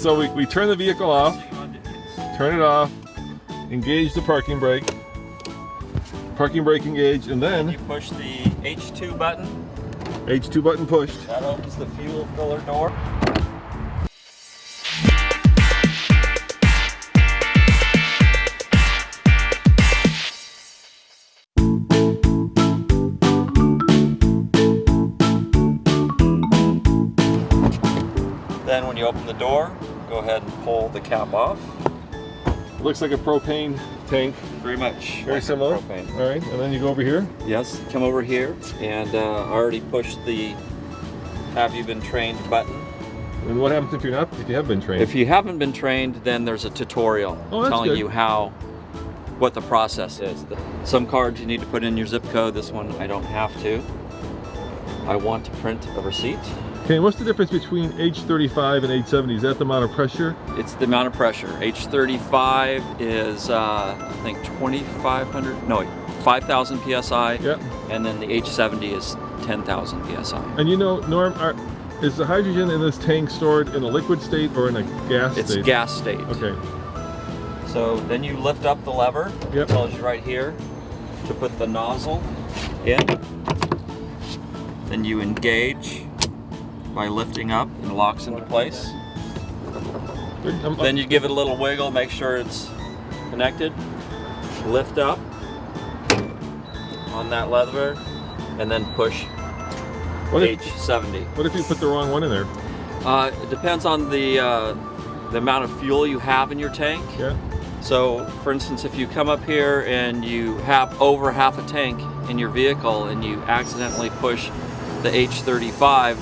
So we turn the vehicle off, turn it off, engage the parking brake engaged, and then you push the H2 button. H2 button pushed. That opens the fuel filler door. Then when you open the door, go ahead and pull the cap off. Looks like a propane tank. Very much. Very like similar. propane. All right, and then you go over here. Yes, come over here, and I already pushed the "Have you been trained?" button. And what happens if you have been trained? If you haven't been trained, then there's a tutorial telling good. you what the process is. Some cards you need to put in your zip code. This one I don't have to. I want to print a receipt. Okay, what's the difference between H35 and H70? Is that the amount of pressure? It's the amount of pressure. H35 is I think 5,000 psi. Yep. And then the H70 is 10,000 psi. And you know, Norm, is the hydrogen in this tank stored in a liquid state or in a gas state? It's gas state. Okay. So then you lift up the lever. Yep. It tells you right here to put the nozzle in. Then you engage by lifting up, and it locks into place. Then you give it a little wiggle, make sure it's connected. Lift up on that lever, and then push H70. What if you put the wrong one in there? It depends on the amount of fuel you have in your tank. Yeah. So, for instance, if you come up here and you have over half a tank in your vehicle and you accidentally push the H35,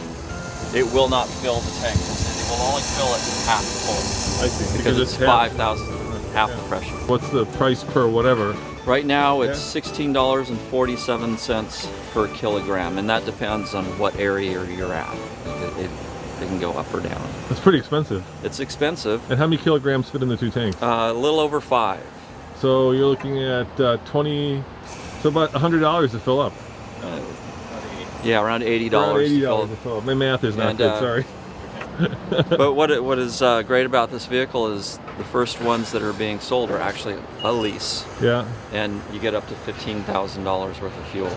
it will not fill the tank. It will only fill it half full. I see. Because it's 5,000, half the pressure. What's the price per whatever? Right now it's $16.47 per kilogram, and that depends on what area you're at. It can go up or down. It's pretty expensive. It's expensive. And how many kilograms fit in the two tanks? A little over 5. So you're looking at about $100 to fill up. Yeah, around $80. Around $80 to fill up. My math is not good, sorry. But what is great about this vehicle is the first ones that are being sold are actually a lease. Yeah. And you get up to $15,000 worth of fuel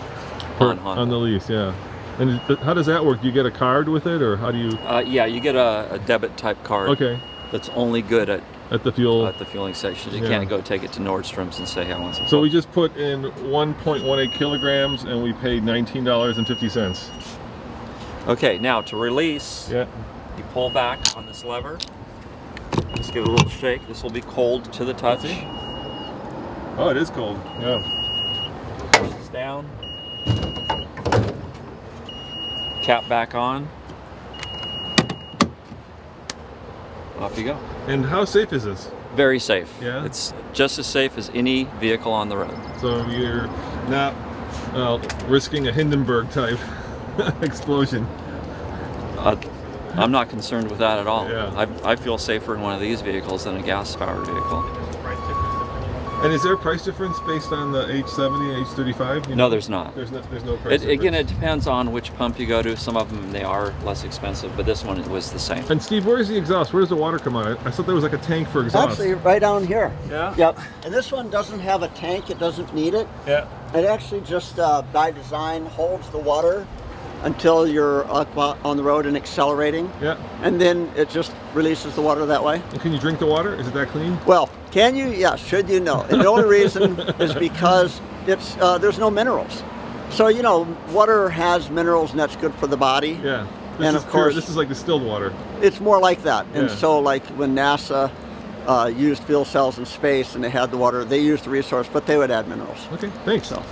on Honda. On the lease, yeah. And how does that work? Do you get a card with it, or how do you? Yeah, you get a debit type card. Okay. That's only good at the fueling stations. You can't go take it to Nordstrom's and say, "Hey, I want some." So we just put in 1.18 kilograms, and we paid $19.50. Okay, now to release, you pull back on this lever. Just give it a little shake. This will be cold to the touch. Oh, it is cold. Yeah. Push this down. Cap back on. Off you go. And how safe is this? Very safe. Yeah? It's just as safe as any vehicle on the road. So you're not risking a Hindenburg type explosion. I'm not concerned with that at all. Yeah. I feel safer in one of these vehicles than a gas-powered vehicle. And is there a price difference based on the H70 and H35? No, there's not. There's no price difference. Again, it depends on which pump you go to. Some of them, they are less expensive, but this one was the same. And Steve, where's the exhaust? Where does the water come out? I thought there was like a tank for exhaust. Actually, right down here. Yeah? Yep. And this one doesn't have a tank. It doesn't need it. Yeah. It actually just, by design, holds the water until you're up on the road and accelerating. Yeah. And then it just releases the water that way. And can you drink the water? Is it that clean? Well, can you? Yeah, should you know. And the only reason is because it's there's no minerals. So, you know, water has minerals and that's good for the body. Yeah. And of course, this is like distilled water. It's more like that. And Yeah. so like when NASA used fuel cells in space and they had the water, they used the resource, but they would add minerals. Okay, thanks. So.